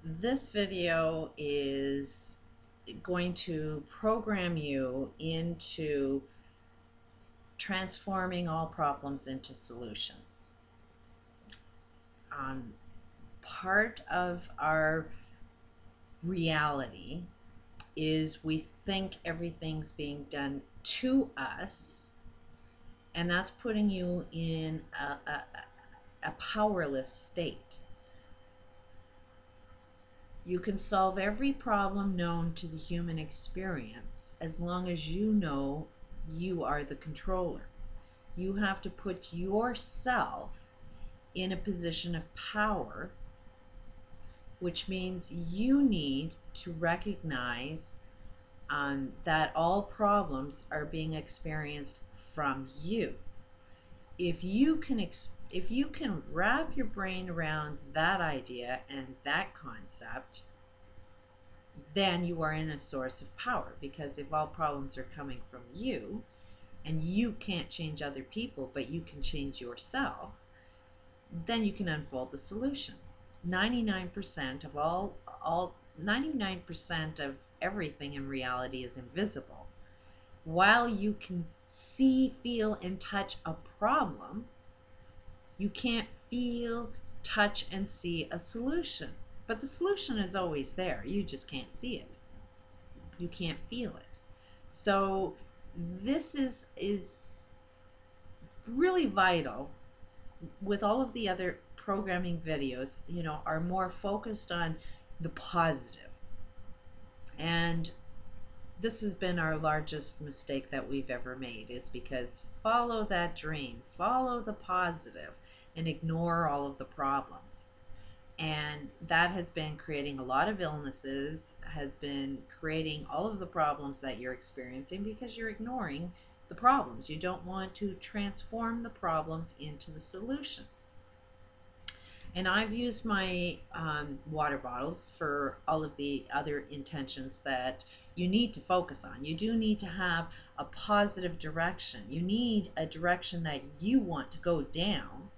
This video is going to program you into transforming all problems into solutions. Um, Part of our reality is we think everything's being done to us, and that's putting you in a powerless state. You can solve every problem known to the human experience as long as you know you are the controller. You have to put yourself in a position of power, which means you need to recognize that all problems are being experienced from you. If you can wrap your brain around that idea and that concept, then you are in a source of power, because if all problems are coming from you and you can't change other people but you can change yourself, then you can unfold the solution. 99% of all 99% of everything in reality is invisible. While you can see, feel, and touch a problem, you can't feel, touch, and see a solution. But the solution is always there. You just can't see it. You can't feel it. So this is really vital. With all of the other programming videos, are more focused on the positive. And this has been our largest mistake that we've ever made, is because follow that dream, follow the positive, and ignore all of the problems. And that has been creating a lot of illnesses, has been creating all of the problems that you're experiencing, because you're ignoring the problems. You don't want to transform the problems into the solutions. And I've used my water bottles for all of the other intentions that you need to focus on. You do need to have a positive direction. You need a direction that you want to go down,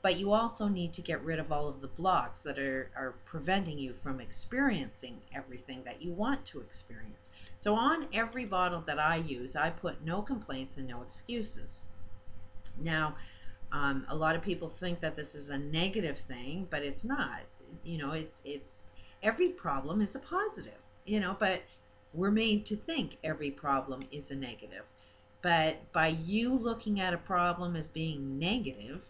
but you also need to get rid of all of the blocks that are preventing you from experiencing everything that you want to experience. So on every bottle that I use, I put no complaints and no excuses. Now, a lot of people think that this is a negative thing, but it's not. It's every problem is a positive. But we're made to think every problem is a negative. But by you looking at a problem as being negative,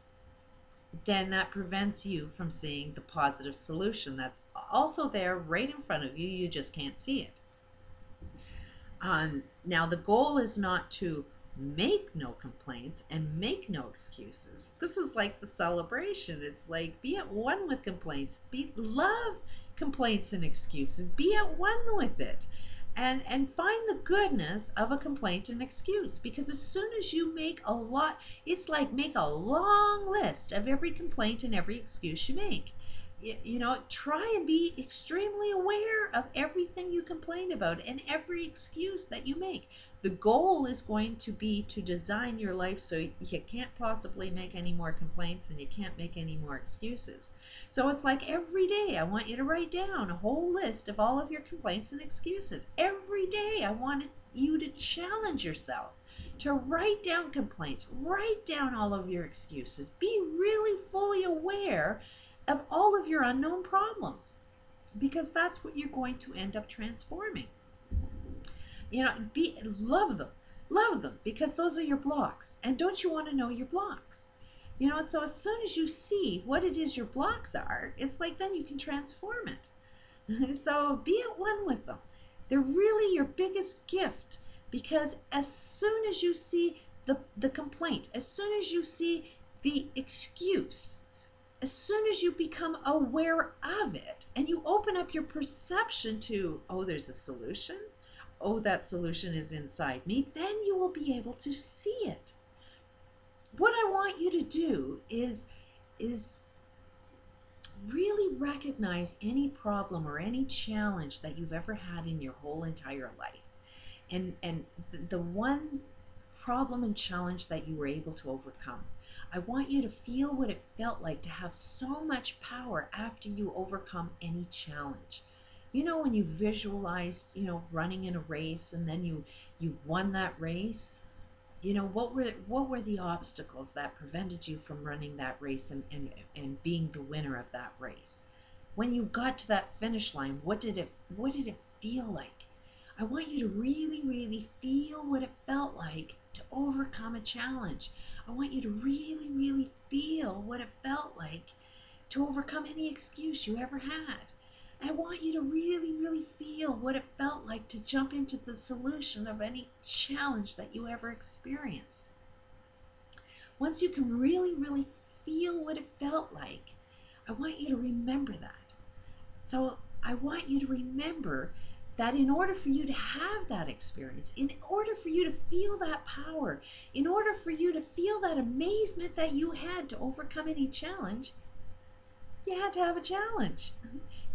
then that prevents you from seeing the positive solution that's also there right in front of you. You just can't see it. Now, the goal is not to make no complaints and make no excuses. This is like the celebration. It's like, be at one with complaints, love complaints and excuses, be at one with it. And find the goodness of a complaint and excuse, because as soon as you make a lot, it's like make a long list of every complaint and every excuse you make. Try and be extremely aware of everything you complain about and every excuse that you make. The goal is going to be to design your life so you can't possibly make any more complaints and you can't make any more excuses. So it's like every day I want you to write down a whole list of all of your complaints and excuses. Every day I want you to challenge yourself to write down complaints, write down all of your excuses, be really fully aware of all of your unknown problems, because that's what you're going to end up transforming. Love them, because those are your blocks. And don't you want to know your blocks? So as soon as you see what it is your blocks are, it's like then you can transform it. So be at one with them. They're really your biggest gift, because as soon as you see the complaint, as soon as you see the excuse, as soon as you become aware of it and you open up your perception to, oh, there's a solution, oh, that solution is inside me, then you will be able to see it. What I want you to do is really recognize any problem or any challenge that you've ever had in your whole entire life. And the one problem and challenge that you were able to overcome. I want you to feel what it felt like to have so much power after you overcome any challenge. You know, when you visualized, running in a race and then you won that race. What were the obstacles that prevented you from running that race and being the winner of that race? When you got to that finish line, what did it feel like? I want you to really, really feel what it felt like to overcome a challenge. I want you to really, really feel what it felt like to overcome any excuse you ever had. I want you to really, really feel what it felt like to jump into the solution of any challenge that you ever experienced. Once you can really, really feel what it felt like, I want you to remember that. So I want you to remember that in order for you to have that experience, in order for you to feel that power, in order for you to feel that amazement that you had to overcome any challenge, you had to have a challenge.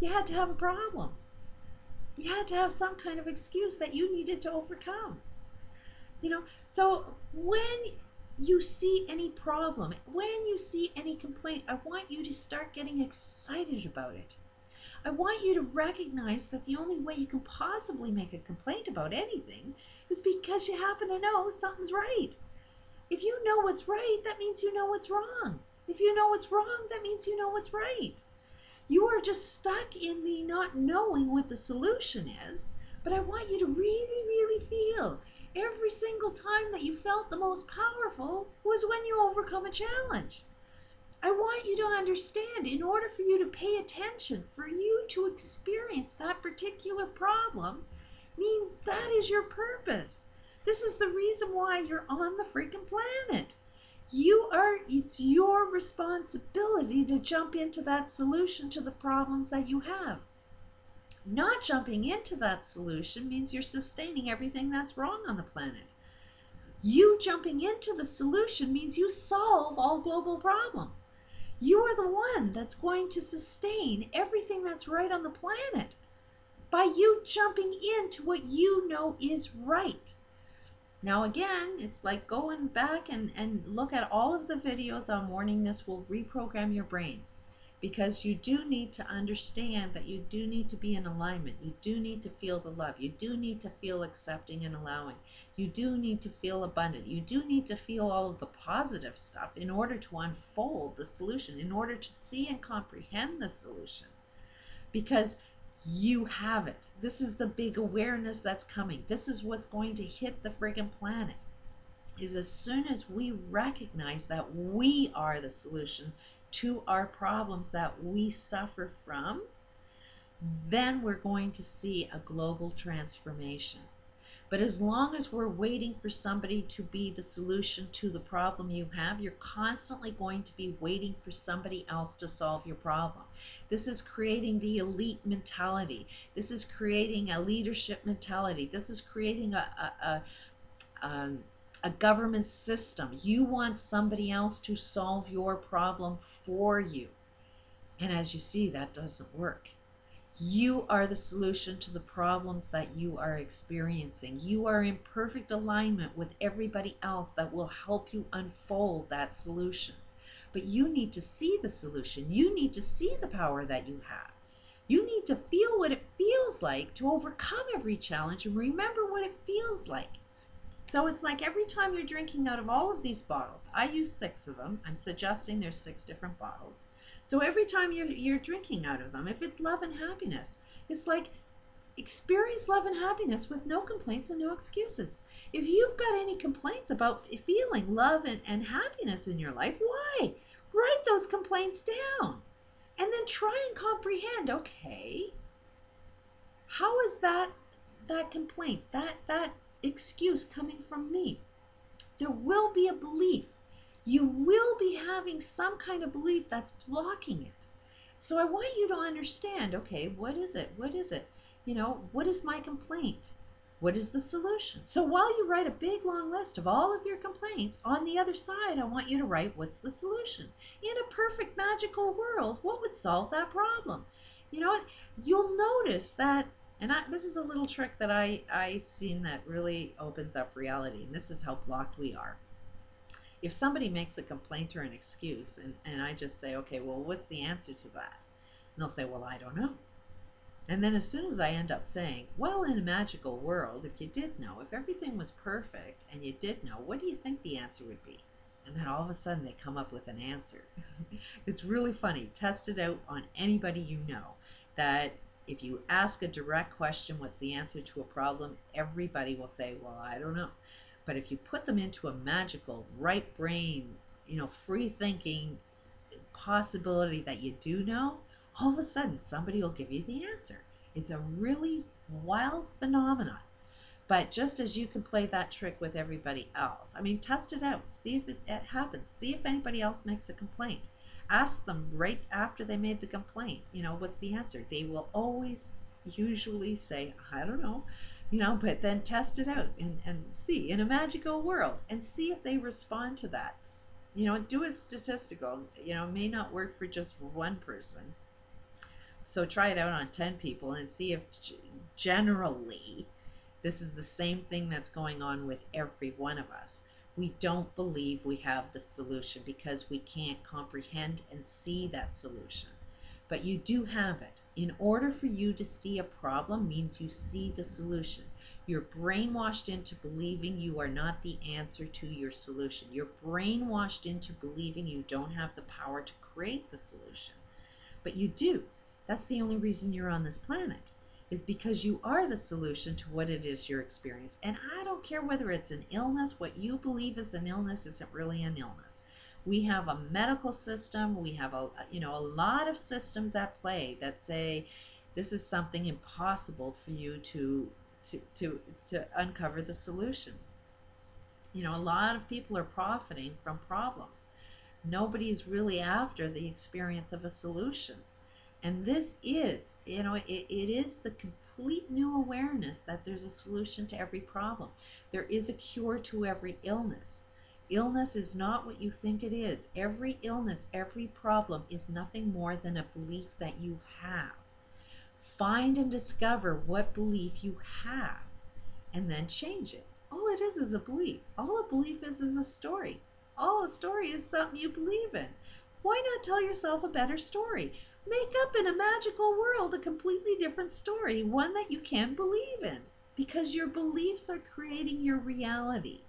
You had to have a problem. You had to have some kind of excuse that you needed to overcome. So when you see any problem, when you see any complaint, I want you to start getting excited about it. I want you to recognize that the only way you can possibly make a complaint about anything is because you happen to know something's right. If you know what's right, that means you know what's wrong. If you know what's wrong, that means you know what's right. You are just stuck in the not knowing what the solution is, but I want you to really, really feel every single time that you felt the most powerful was when you overcome a challenge. I want you to understand, in order for you to pay attention, for you to experience that particular problem, means that is your purpose. This is the reason why you're on the freaking planet. It's your responsibility to jump into that solution to the problems that you have. Not jumping into that solution means you're sustaining everything that's wrong on the planet. You jumping into the solution means you solve all global problems. You are the one that's going to sustain everything that's right on the planet by you jumping into what you know is right. Now again, it's like going back and look at all of the videos on Morning This Will Reprogram Your Brain, because you do need to understand that you do need to be in alignment. You do need to feel the love. You do need to feel accepting and allowing. You do need to feel abundant. You do need to feel all of the positive stuff in order to unfold the solution, in order to see and comprehend the solution, because you have it. This is the big awareness that's coming. This is what's going to hit the friggin' planet, is as soon as we recognize that we are the solution to our problems that we suffer from, then we're going to see a global transformation. But as long as we're waiting for somebody to be the solution to the problem you have, you're constantly going to be waiting for somebody else to solve your problem. This is creating the elite mentality. This is creating a leadership mentality. This is creating a government system. You want somebody else to solve your problem for you. And as you see, that doesn't work. You are the solution to the problems that you are experiencing. You are in perfect alignment with everybody else that will help you unfold that solution. But you need to see the solution. You need to see the power that you have. You need to feel what it feels like to overcome every challenge and remember what it feels like. So it's like every time you're drinking out of all of these bottles, I use 6 of them. I'm suggesting there's 6 different bottles. So every time you're drinking out of them, if it's love and happiness, it's like experience love and happiness with no complaints and no excuses. If you've got any complaints about feeling love and happiness in your life, why? Write those complaints down and then try and comprehend, okay, how is that complaint, that excuse coming from me? There will be a belief. You will be having some kind of belief that's blocking it. So I want you to understand, okay, what is it? What is it? What is my complaint? What is the solution? So while you write a big long list of all of your complaints, on the other side, I want you to write, what's the solution? In a perfect magical world, what would solve that problem? You'll notice that And this is a little trick that I seen that really opens up reality, and this is how blocked we are. If somebody makes a complaint or an excuse, and I just say, okay, well, what's the answer to that? And they'll say, well, I don't know. And then as soon as I end up saying, well, in a magical world, if you did know, if everything was perfect and you did know, what do you think the answer would be? And then all of a sudden they come up with an answer. It's really funny. Test it out on anybody you know, that if you ask a direct question, what's the answer to a problem, everybody will say, well, I don't know. But if you put them into a magical, right brain, free thinking possibility that you do know, all of a sudden somebody will give you the answer. It's a really wild phenomenon. But just as you can play that trick with everybody else, I mean, test it out. See if it happens. See if anybody else makes a complaint. Ask them right after they made the complaint, what's the answer? They will always usually say, I don't know, but then test it out and see in a magical world and see if they respond to that. Do a statistical, may not work for just one person. So try it out on 10 people and see if generally this is the same thing that's going on with every one of us. We don't believe we have the solution because we can't comprehend and see that solution. But you do have it. In order for you to see a problem means you see the solution. You're brainwashed into believing you are not the answer to your solution. You're brainwashed into believing you don't have the power to create the solution. But you do. That's the only reason you're on this planet, is because you are the solution to what it is you're experiencing. And I don't care whether it's an illness, what you believe is an illness isn't really an illness. We have a medical system, we have a lot of systems at play that say this is something impossible for you to uncover the solution. A lot of people are profiting from problems. Nobody is really after the experience of a solution. And this is, it is the complete new awareness that there's a solution to every problem. There is a cure to every illness. Illness is not what you think it is. Every illness, every problem is nothing more than a belief that you have. Find and discover what belief you have and then change it. All it is a belief. All a belief is a story. All a story is something you believe in. Why not tell yourself a better story? Make up in a magical world a completely different story, one that you can believe in, because your beliefs are creating your reality.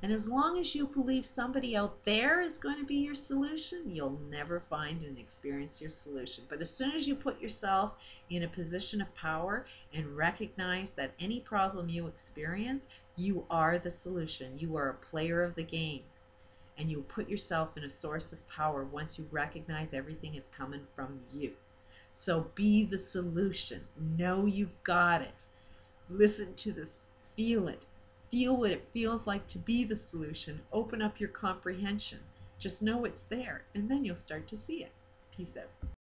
And as long as you believe somebody out there is going to be your solution, you'll never find and experience your solution. But as soon as you put yourself in a position of power and recognize that any problem you experience, you are the solution. You are a player of the game. And you put yourself in a source of power once you recognize everything is coming from you. So be the solution. Know you've got it. Listen to this. Feel it. Feel what it feels like to be the solution. Open up your comprehension. Just know it's there, and then you'll start to see it. Peace out.